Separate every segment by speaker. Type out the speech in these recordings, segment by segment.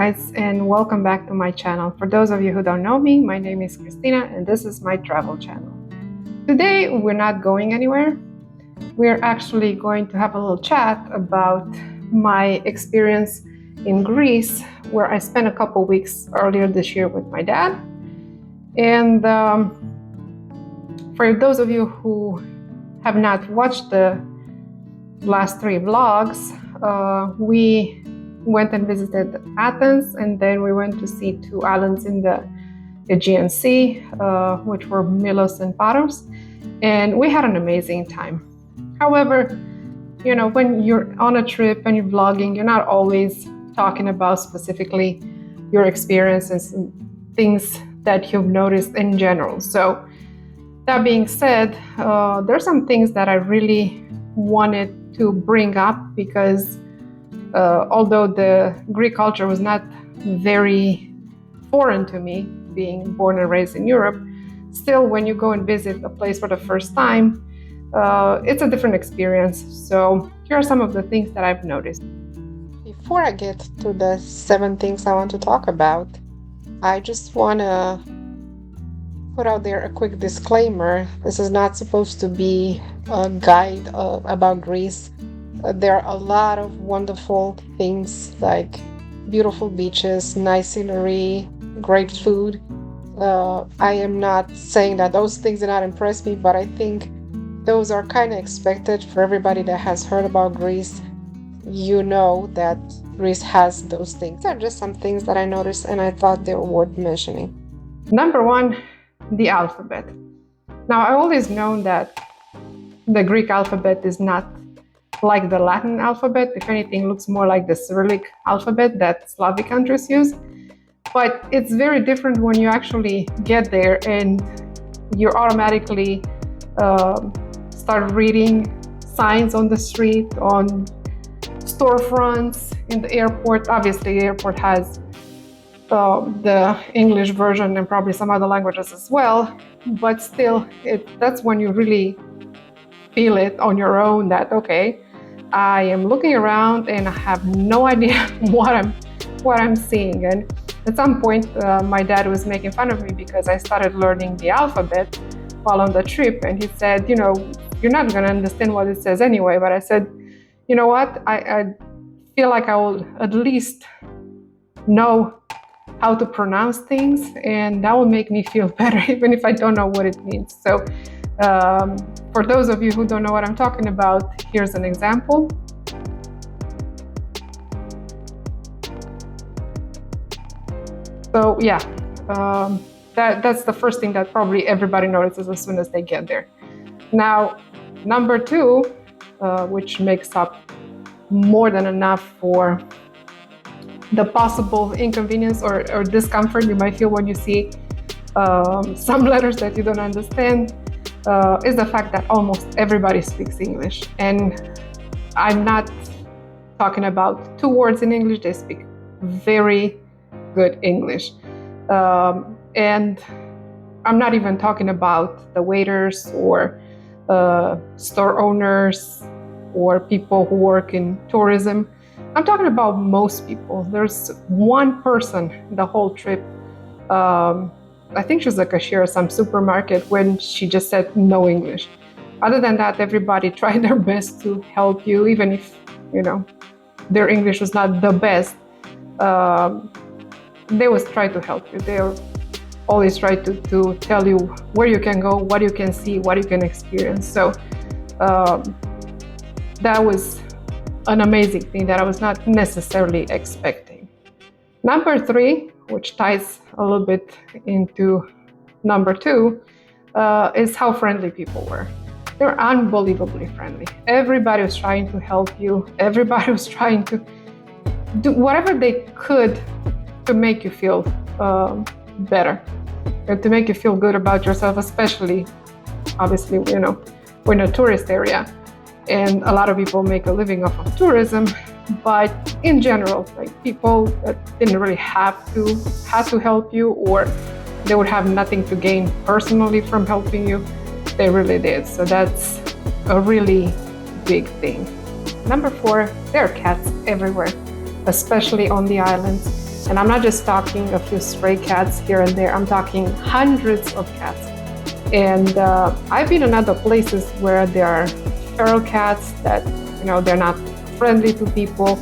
Speaker 1: guys, and welcome back to my channel. For those of you who don't know me, my name is Christina and this is my travel channel. Today we're not going anywhere. We're actually going to have a little chat about my experience in Greece, where I spent a couple weeks earlier this year with my dad. And for those of you who have not watched the last 3 vlogs, we went and visited Athens, and then we went to see 2 islands in the Aegean Sea, which were Milos and Paros, and we had an amazing time. However, you know, when you're on a trip and you're vlogging, you're not always talking about specifically your experiences and things that you've noticed in general. So that being said, there's some things that I really wanted to bring up because although the Greek culture was not very foreign to me, being born and raised in Europe, still when you go and visit a place for the first time, it's a different experience. So here are some of the things that I've noticed.
Speaker 2: Before I get to the 7 things I want to talk about, I just want to put out there a quick disclaimer. This is not supposed to be a guide about Greece. There are a lot of wonderful things like beautiful beaches, nice scenery, great food. I am not saying that those things did not impress me, but I think those are kind of expected for everybody that has heard about Greece. You know that Greece has those things. They're just some things that I noticed and I thought they were worth mentioning.
Speaker 1: Number 1, the alphabet. Now, I always known that the Greek alphabet is not like the Latin alphabet. If anything, looks more like the Cyrillic alphabet that Slavic countries use. But it's very different when you actually get there and you automatically start reading signs on the street, on storefronts, in the airport. Obviously, the airport has the English version and probably some other languages as well. But still, that's when you really feel it on your own that, okay, I am looking around and I have no idea what I'm seeing. And at some point, my dad was making fun of me because I started learning the alphabet while on the trip, and he said, you know, you're not going to understand what it says anyway. But I said, you know what, I feel like I will at least know how to pronounce things, and that will make me feel better even if I don't know what it means. So for those of you who don't know what I'm talking about, here's an example. So yeah, that's the first thing that probably everybody notices as soon as they get there. Now, number 2, which makes up more than enough for the possible inconvenience or discomfort you might feel when you see some letters that you don't understand, is the fact that almost everybody speaks English. And I'm not talking about 2 words in English, they speak very good English. And I'm not even talking about the waiters or store owners or people who work in tourism. I'm talking about most people. There's one person the whole trip, I think she was a cashier at some supermarket, when she just said no English. Other than that, everybody tried their best to help you, even if, you know, their English was not the best. They always try to help you. They always try to tell you where you can go, what you can see, what you can experience. So that was an amazing thing that I was not necessarily expecting. Number 3, which ties a little bit into number 2, is how friendly people were. They were unbelievably friendly. Everybody was trying to help you. Everybody was trying to do whatever they could to make you feel better, and to make you feel good about yourself, especially, obviously, you know, we're in a tourist area and a lot of people make a living off of tourism. But in general, like, people that didn't really had to help you, or they would have nothing to gain personally from helping you, they really did. So that's a really big thing. Number 4, there are cats everywhere, especially on the islands. And I'm not just talking a few stray cats here and there, I'm talking hundreds of cats. And I've been in other places where there are feral cats that, they're not friendly to people.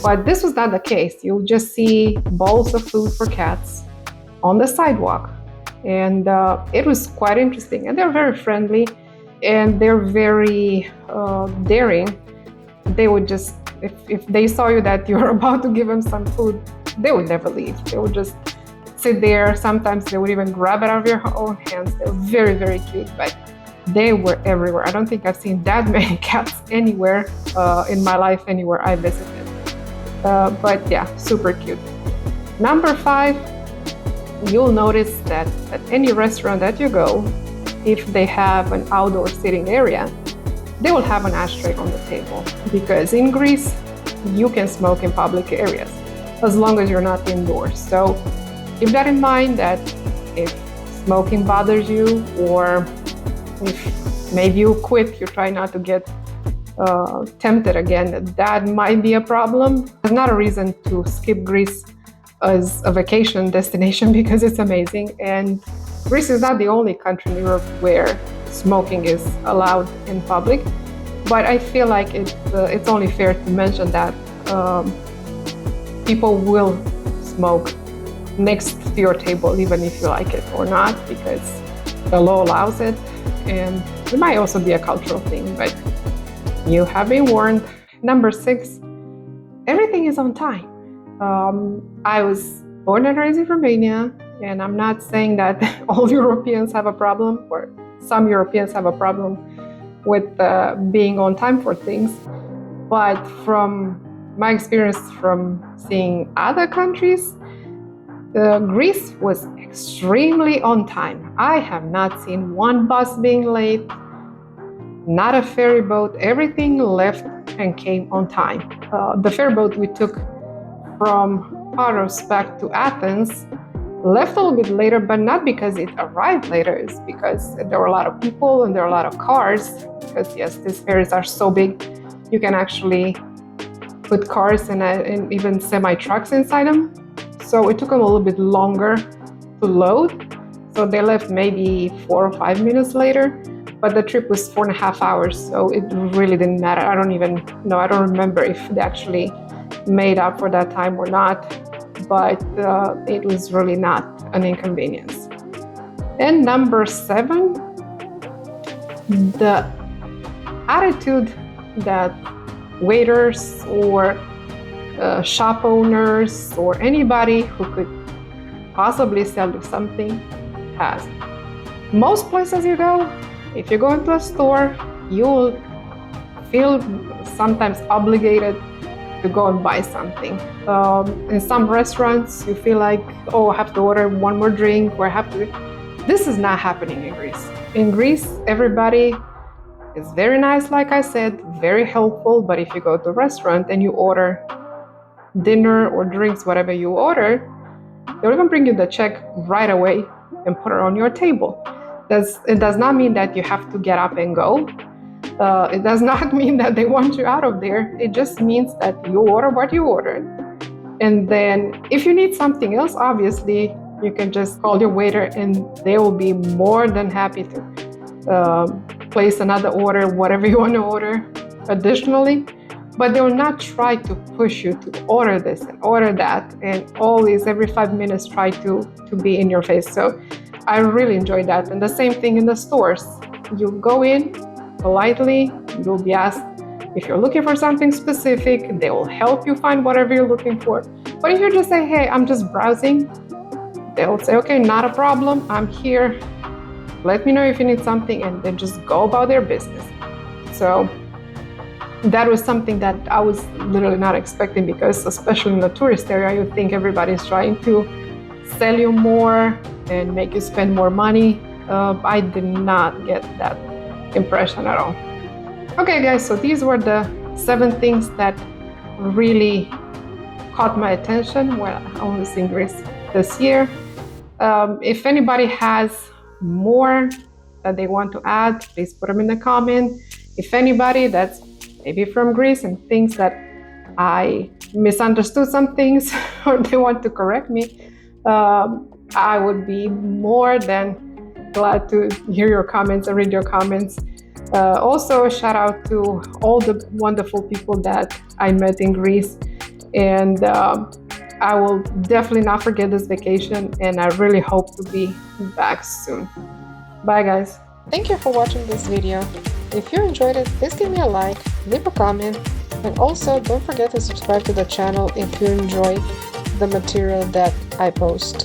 Speaker 1: But this was not the case. You'll just see bowls of food for cats on the sidewalk. And it was quite interesting. And they're very friendly and they're very daring. They would just, if they saw you that you're about to give them some food, they would never leave. They would just sit there. Sometimes they would even grab it out of your own hands. They're very, very cute, but they were everywhere. I don't think I've seen that many cats anywhere in my life, anywhere I visited. But yeah, super cute. Number 5, you'll notice that at any restaurant that you go, if they have an outdoor sitting area, they will have an ashtray on the table, because in Greece, you can smoke in public areas as long as you're not indoors. So keep that in mind, that if smoking bothers you, or if maybe you quit, you try not to get tempted again, that might be a problem. It's not a reason to skip Greece as a vacation destination, because it's amazing. And Greece is not the only country in Europe where smoking is allowed in public, but I feel like it's only fair to mention that people will smoke next to your table, even if you like it or not, because the law allows it. And it might also be a cultural thing, but you have been warned. Number 6, everything is on time. I was born and raised in Romania, and I'm not saying that all Europeans have a problem, or some Europeans have a problem with being on time for things. But from my experience from seeing other countries, Greece was extremely on time. I have not seen one bus being late, not a ferry boat. Everything left and came on time. The ferry boat we took from Paros back to Athens left a little bit later, but not because it arrived later. It's because there were a lot of people and there were a lot of cars. Because yes, these ferries are so big, you can actually put cars and even semi-trucks inside them. So it took them a little bit longer to load. So they left maybe 4 or 5 minutes later, but the trip was 4.5 hours. So it really didn't matter. I don't even know. I don't remember if they actually made up for that time or not, but it was really not an inconvenience. And number 7, the attitude that waiters or shop owners or anybody who could possibly sell you something has. Most places you go, if you go into a store, you'll feel sometimes obligated to go and buy something. In some restaurants, you feel like, oh, I have to order one more drink, or I have to. This is not happening in Greece. In Greece, everybody is very nice, like I said, very helpful. But if you go to a restaurant and you order dinner or drinks, whatever you order, they'll even bring you the check right away and put it on your table. It does not mean that you have to get up and go. It does not mean that they want you out of there. It just means that you order what you ordered. And then if you need something else, obviously, you can just call your waiter and they will be more than happy to place another order, whatever you want to order additionally. But they will not try to push you to order this and order that, and always every 5 minutes try to be in your face. So I really enjoy that. And the same thing in the stores. You go in politely, you'll be asked if you're looking for something specific, they will help you find whatever you're looking for. But if you just say, hey, I'm just browsing, they'll say, okay, not a problem, I'm here, let me know if you need something, and then just go about their business. So that was something that I was literally not expecting, because especially in the tourist area, you think everybody's trying to sell you more and make you spend more money. I did not get that impression at all. Okay, guys, so these were the 7 things that really caught my attention when I was in Greece this year. If anybody has more that they want to add, please put them in the comment. If anybody that's maybe from Greece and thinks that I misunderstood some things or they want to correct me, I would be more than glad to hear your comments and read your comments. Also, a shout out to all the wonderful people that I met in Greece. And I will definitely not forget this vacation, and I really hope to be back soon. Bye, guys.
Speaker 2: Thank you for watching this video. If you enjoyed it, please give me a like, leave a comment, and also don't forget to subscribe to the channel if you enjoy the material that I post.